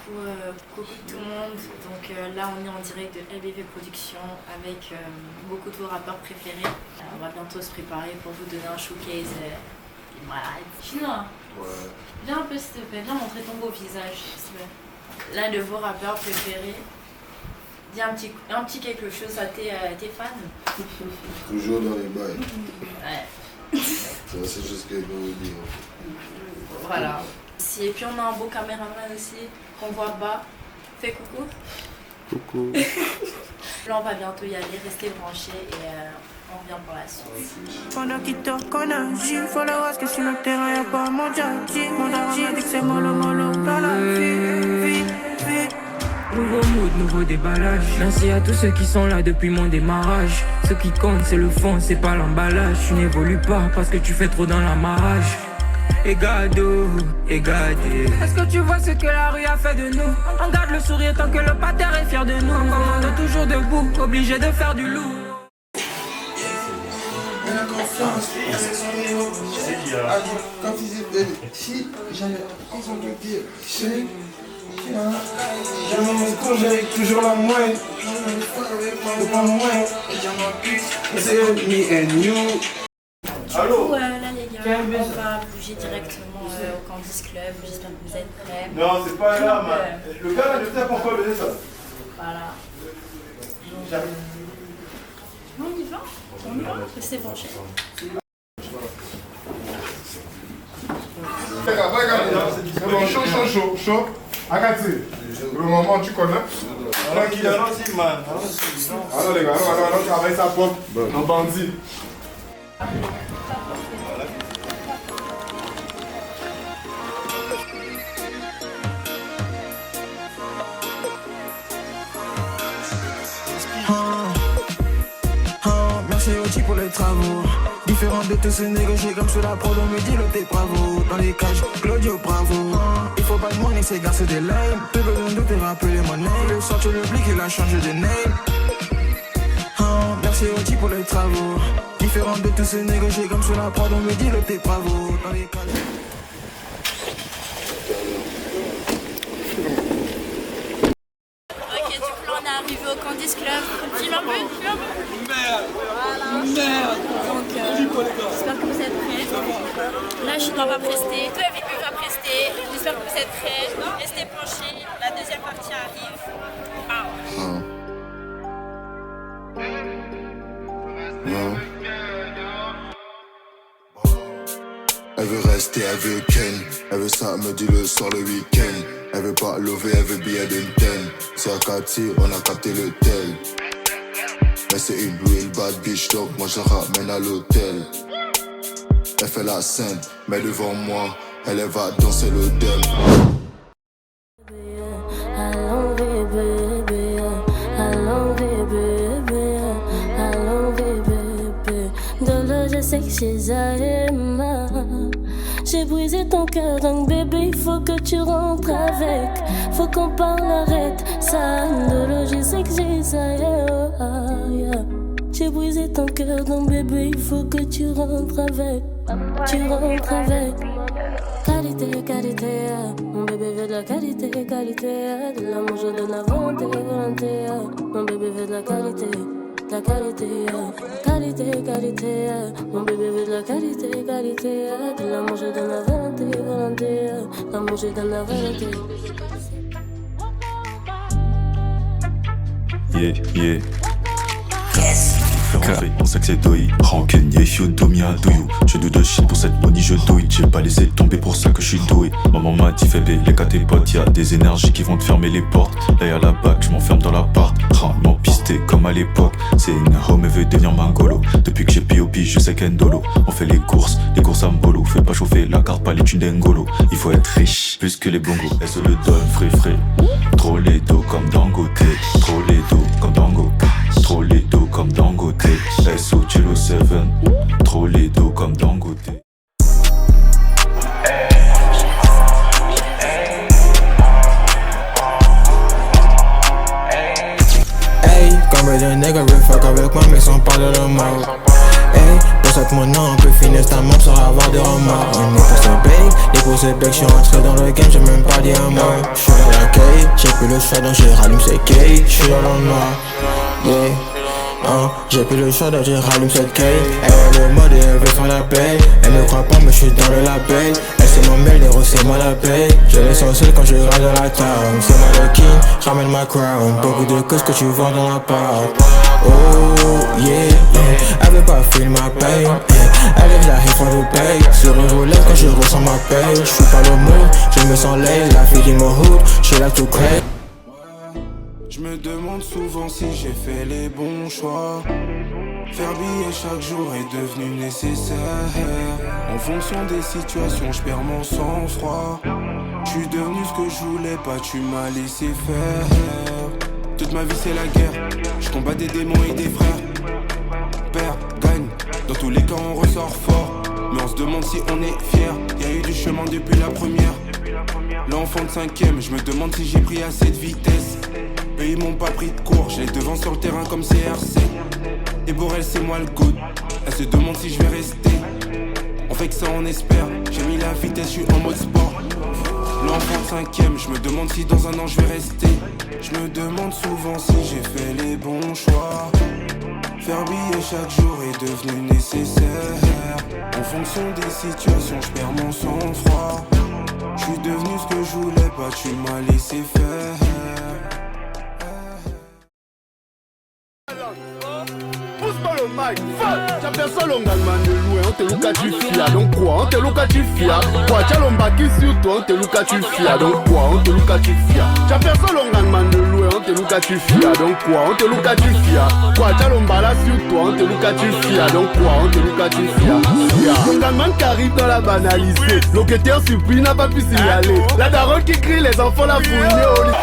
coucou tout le monde. Donc là on est en direct de LBV Productions avec beaucoup de vos rappeurs préférés. On va bientôt se préparer pour vous donner un showcase. Voilà. Chinois, ouais. Viens un peu s'il te plaît, viens montrer ton beau visage s'il te plaît. L'un de vos rappeurs préférés. Dis un petit quelque chose à tes fans. Toujours dans les bails. Ouais. C'est la seule chose que je peux vous dire. Voilà. Et puis on a un beau caméraman aussi qu'on voit bas. Fais coucou. Coucou. Là on va bientôt y aller, restez branchés et on revient pour la suite. Pendant qu'il te reconnaît, faut le voir que sur le terrain y'a pas mon jackie. Mon daron m'a dit que c'est mollo dans la vie. Nouveau mood, nouveau déballage. Merci à tous ceux qui sont là depuis mon démarrage. Ce qui compte c'est le fond, c'est pas l'emballage. Tu n'évolues pas parce que tu fais trop dans l'amarrage. Égado, égadé. Est-ce que tu vois ce que la rue a fait de nous? On garde le sourire tant que le pater est fier de nous. On commande toujours debout, obligé de faire du loup. La confiance, c'est son niveau. Quand il dit, si j'avais raison de dire, c'est. J'ai mon cours, j'ai toujours la moyenne. Le pas moins. C'est me and you. Allô? Là les gars, on va bouger directement au Candice Club. J'espère que vous êtes prêts. Non, c'est pas là, man. Le gars, je sais pourquoi il faisait ça. Voilà. On y va? Restez branchés. Chaud. Akatsi, le moment tu connais. Tranquille, allons-y, man. Alors les gars, allons travailler sa propre en bandit. Merci au type pour les travaux. Différent de tous ces négociés comme sur la prod, on me dit le t'es bravo. Dans les cages, Claudio bravo. Il faut pas de money, ces gars c'est des lame. Plus besoin de te rappeler mon name. Le soir tu l'oublies qu'il a changé de name. Merci au type pour les travaux. Différent de tous ces négociés comme sur la prod, on me dit le t'es bravo. Dans les cages. Ok, du coup là on est arrivé au Candice Club. File un peu. Merde. Donc j'espère que vous êtes prêts. Là Chinois va prester, tout avec lui va prester. J'espère que vous êtes prêts. Restez penchés, la deuxième partie arrive. Elle veut rester, elle veut Ken. Elle veut samedi le soir le week-end. Elle veut pas lever, elle veut billet d'une ten. C'est à Cathy, on a capté le tel. Mais c'est une real bad bitch, donc moi je la ramène à l'hôtel. Elle fait la scène, mais devant moi, elle va danser le dem. Je sais que j'ai brisé ton cœur, donc bébé il faut que tu rentres avec. Faut qu'on parle, arrête ça. Je sais que j'ai brisé ton cœur, donc bébé il faut que tu rentres avec. Tu rentres avec. Qualité, mon bébé veut de la qualité, de l'amour je donne la volonté. Mon bébé veut de la qualité. La qualité, mon bébé veut de la qualité, de l'amour je donne la volonté, l'amour je donne la volonté. Yeah. On sait que c'est doi, rancune, if you do me I do you. Je do de shit pour cette money, je douille. J'ai pas laissé tomber pour ça que je suis doué. Maman m'a dit fais les gars tes potes, y'a des énergies qui vont te fermer les portes. Là y'a la bague, je m'enferme dans l'appart. Rarement pisté comme à l'époque. C'est une home, elle veut devenir mangolo. Depuis que j'ai P.O.P, je sais qu'Endolo. On fait les courses à mbolo. Fais pas chauffer la carte, pas les thunes d'Engolo. Il faut être riche, plus que les bongos. Elle se le donne frais. Trop les dos comme Dangote. Trop les dos comme Dango. Trop les dos comme Dangote. SO Chilo 7. Trop les dos comme Dangote. Hey, comme un nègre veut fuck avec moi mais sans parler le mot. Hey, ça que mon nom, un peu finesse ta membre sans avoir de remords. On est pour ce bec, j'suis rentré dans le game, j'ai même pas dit un mot. J'suis dans la caille, j'ai plus le choix donc j'ai rallume ces cailles. J'suis dans le noir, yeah. J'ai plus le choix donc j'ai rallume cette caille. Elle a le mode et elle veut faire la paix. Elle me croit pas mais j'suis dans le label. Elle c'est mon mail, héros c'est moi la paix. Je laisse en seul quand je reste dans la town. C'est moi le king, ramène ma crown. Beaucoup de causes que tu vends dans la part. Oh yeah, yeah. Elle veut pas filer ma paye, elle est là, il faut le paye. Sur une roulette quand je ressens ma paye. J'suis pas le mot, je me sens laid. La fille de mon hood, j'suis là tout craig. Je me demande souvent si j'ai fait les bons choix. Faire billet chaque jour est devenu nécessaire. En fonction des situations, je perds mon sang-froid. Je suis devenu ce que je voulais pas, tu m'as laissé faire. Toute ma vie c'est la guerre, je combats des démons et des frères. Père, gagne, dans tous les cas on ressort fort. Mais on se demande si on est fier, y'a eu du chemin depuis la première. L'enfant de 5ème, je me demande si j'ai pris assez de vitesse. Eux ils m'ont pas pris de cours, je les devant sur le terrain comme CRC. Et Borel c'est moi le good, elle se demande si je vais rester. On fait que ça on espère, j'ai mis la vitesse, je suis en mode sport. L'enfant de 5ème, je me demande si dans un an je vais rester. Je me demande souvent si j'ai fait les bons choix. Faire billet chaque jour est devenu nécessaire. En fonction des situations, je perds mon sang-froid. Je suis devenu ce que je voulais pas, tu m'as laissé faire. Pousse-moi le mic, t'as personne au galman de louer, on te look à tu fia, donc quoi, on te look à tu fia. Quoi, t'as l'ombaki sur toi, on te look à tu fia, donc quoi, on te look à tu fia. T'as personne au galman de louer, on te look à tu fia, donc quoi, on te look à tu fia. Quoi, t'as l'ombala sur toi, on te look à tu fia, donc quoi, on te look à tu fia. Le galman qui arrive dans la banalité, l'enquêteur surpris n'a pas pu signaler. La daronne qui crie, les enfants la fouillent au lit.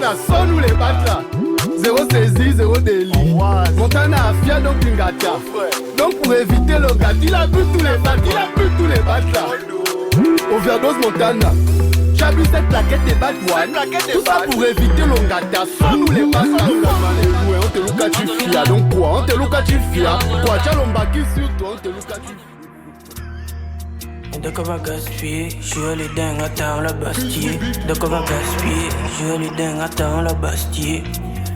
Là, sonne-nous les battes là. Zéro saisie, zéro délit. Montana a fiat donc Ingata. Donc pour éviter le gars, il a bu tous les battes, il a bu tous les battes là. Overdose Montana. J'habille cette plaquette des battes one. Tout ça pour éviter le gata. Sonne-nous les battes là. On te look à tu fia. Donc quoi, on te look à tu fia. Quoi, t'as l'ombaki sur toi, on te look à tu fia. De quoi va gaspiller, je les dingues attends la Bastille. De quoi va gaspiller, je les dingues attends la Bastille.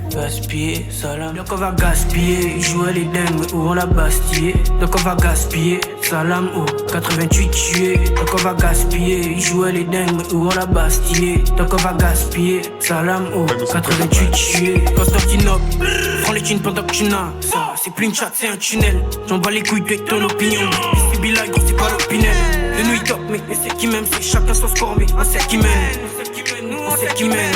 Gaspiller, salam. De quoi va gaspiller, je les dingues où on la Bastille. De quoi va gaspiller, salam ou 88 tués. De quoi va gaspiller, je les dingues où on la Bastille. De quoi va gaspiller, salam ou 88 tués. Constantinople, prends les thunes pendant que tu n'as ça. C'est plus une chatte, c'est un tunnel. J'en bats les couilles de ton opinion. C'est Bilal, gros, c'est pas l'opinel. Le nuit top, mais c'est qui m'aime, c'est chacun son score, mais on sait qui mène. On sait qui mène.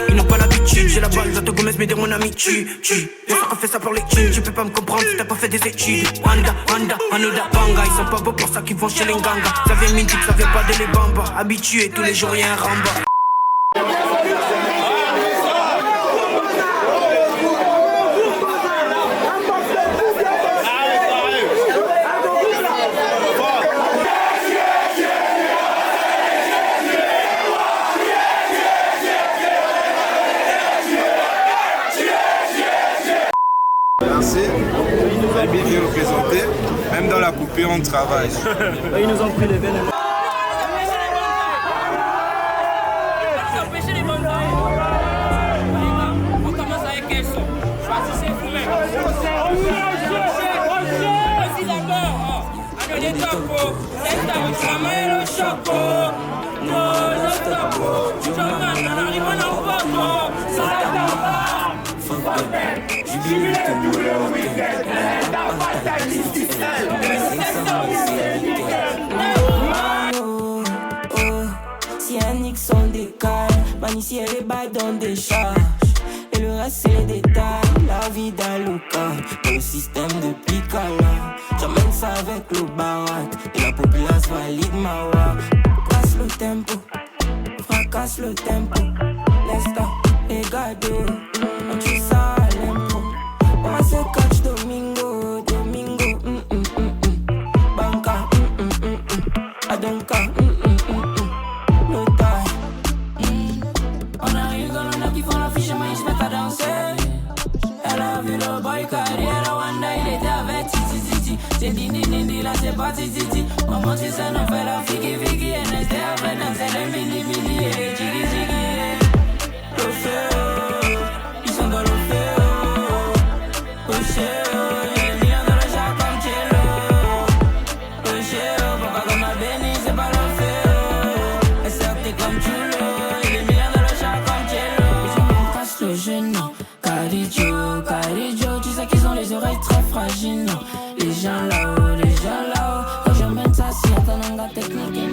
Ils n'ont pas l'habitude, j'ai la balle, j'attends Gomez, mais dire mon ami, tu. Bien sûr qu'on fait ça pour les thunes, tu peux pas me comprendre si t'as pas fait des études. Anda, Anoda, Banga, ils sont pas beaux pour ça qu'ils vont chez les gangas. Ça vient midi, ça vient pas de les bambas. Habitué, tous les jours y'a un ramba. Bien représenté, même dans la coupure on travaille. Ils nous ont pris les veines. On commence avec quel son? Choisissez vous-même. Voici d'abord, Adonné Topo, c'est ta caméra le choco. Non, le topo, je m'en arrive en popo. Ça va. Jubile tout le week-end, t'as pas ta liste si un X on décale, Manici elle est balle dans des charges. Et le reste c'est les détails, la vie d'Aluka. Dans le système de Picala, j'emmène ça avec le barat. Et la populace valide ma wa. Casse le tempo, fracasse le tempo. Lesta et gado, on tue ça à l'impôt. On se catch Domingo, Banca, Adonka, no die. est parti titi. Maman tu sais on fait la figi figi. Et NSD après danser les mini mini et les jiggy jiggy. L'Ofeo, ils sont dans l'Ofeo. Ocheo, y'a les millions dans le chat comme Cello. Ocheo, papa comme ma béni, c'est pas l'Ofeo. Elle s'est comme Chulo, y'a les millions dans le chat comme Cello. Je me casse le genou, Caridio, tu sais qu'ils ont les oreilles très fragiles. Les gens là-haut, quand j'emmène ça, si y'a ta langue technique.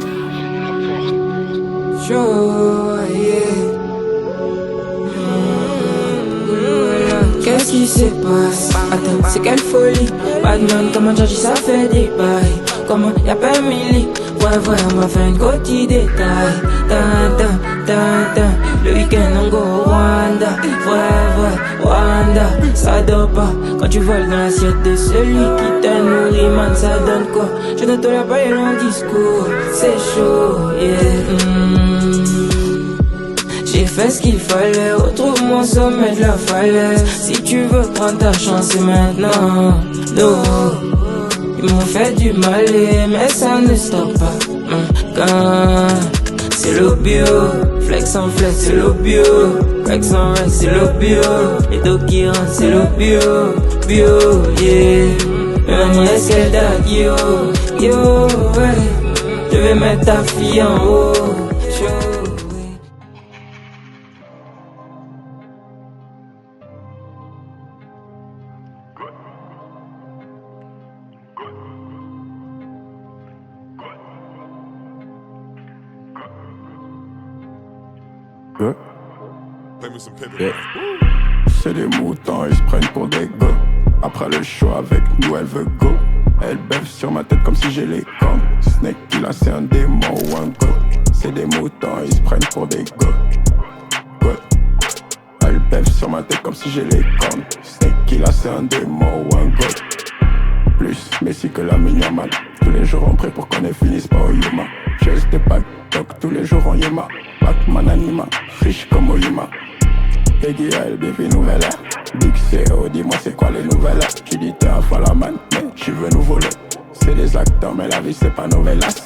Qu'est-ce qui se passe? Attends, c'est quelle folie? Badman, comment Georgie ça fait des bails? Comment y'a pas Millie? Ouais, on va faire une côte détail. Le week-end on go Rwanda. Ouais, Rwanda. Ça dort pas quand tu voles dans l'assiette de celui qui t'a nourri, man, ça donne quoi? Je ne tolère pas les longs discours. C'est chaud, yeah. J'ai fait ce qu'il fallait, retrouve-moi au sommet de la falaise. Si tu veux prendre ta chance, c'est maintenant. No, ils m'ont fait du mal, mais ça ne stoppe pas. Quand c'est le bio, flex en flex, c'est le bio. Rex en rex, c'est le bio. Les dos qui rentrent, c'est le bio. Yeah. Maman, est-ce qu'elle date, yo, ouais. Je vais mettre ta fille en haut. Yeah. C'est des moutons, ils se prennent pour des gars. Après le show avec nous, elle veut go. Elle bève sur ma tête comme si j'ai les cornes. Snake Killa, c'est un démon ou un go. C'est des moutons, ils se prennent pour des gars. Elle bève sur ma tête comme si j'ai les cornes. Snake Killa, c'est un démon ou un go. Plus Messi que la Yamal. Tous les jours on prie pour qu'on ne finisse pas au Yuma. Chase des packs, donc tous les jours on Yema. Batman anima, riche comme Oyuma. Peggy LBV nouvelle ère. Big CO, dis-moi c'est quoi les nouvelles ères. Tu dis t'es un falaman, mais tu veux nous voler. C'est des acteurs mais la vie c'est pas novelas.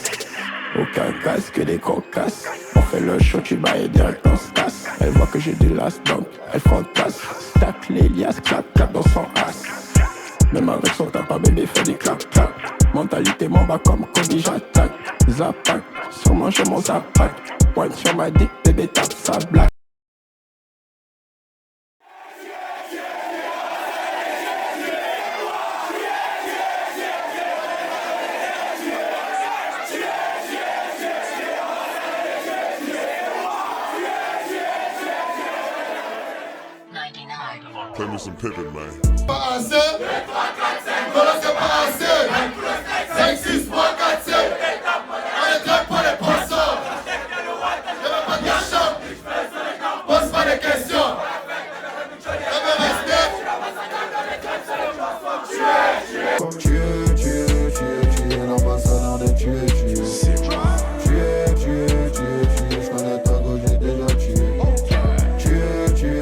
Aucun casque que des cocasses. On fait le show, tu bats et direct on se casse. Elle voit que j'ai du last donc elle fracasse. Stack les liasses, clap dans son ass. Même avec son tape à bébé fait des clap clap. Mentalité m'en bas comme Kobe j'attaque. Zapac, sûrement je mon zapac. Pointe sur ma dick, bébé tape sa blague. Play me some Pippin, man. Pas assez. 2, 3, 4, 5. Voilà, c'est pas assez. 5, 6, 3, 4, 5. On est très pour les penseurs. Y'a même pas de gâcheur. Pose pas de questions. Y'a même respect. Tu es l'ambassadeur de tuer. Je connais ta go, j'ai déjà tué. Tu es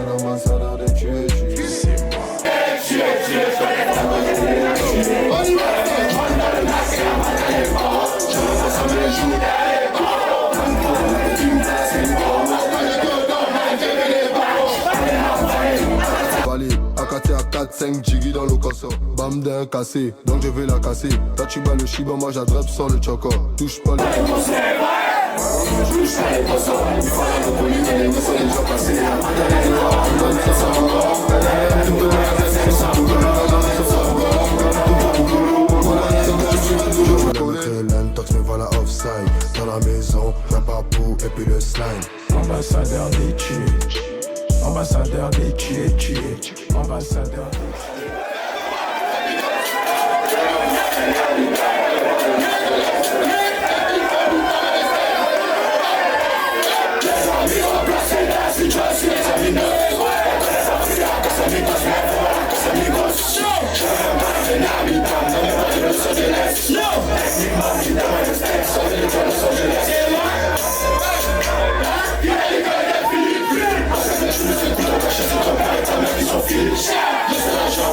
l'ambassadeur de tuer. Akati à 4-5 jiggy dans le cosso. Bam d'un cassé, donc je vais la casser. Toi tu bats le shiba, moi j'adresse sans le choco. Touche pas le l'intox me voilà offside. Dans la maison, la papou et puis le slime. Ambassadeur des tués. Ambassadeur des tués. Ambassadeur des tués. Just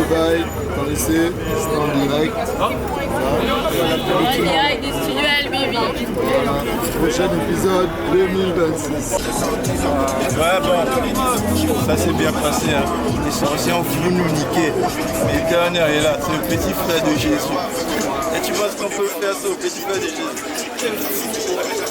bail, t'en laissez, c'est en direct. En direct du studio LBV. Voilà, prochain épisode 2026. Ouais, bon, ça s'est bien passé. Hein. Les sorciers ont voulu nous niquer. Mais le dernier est là, c'est le petit frère de Jésus. Et tu vois ce qu'on peut faire, ça au petit frère de Jésus.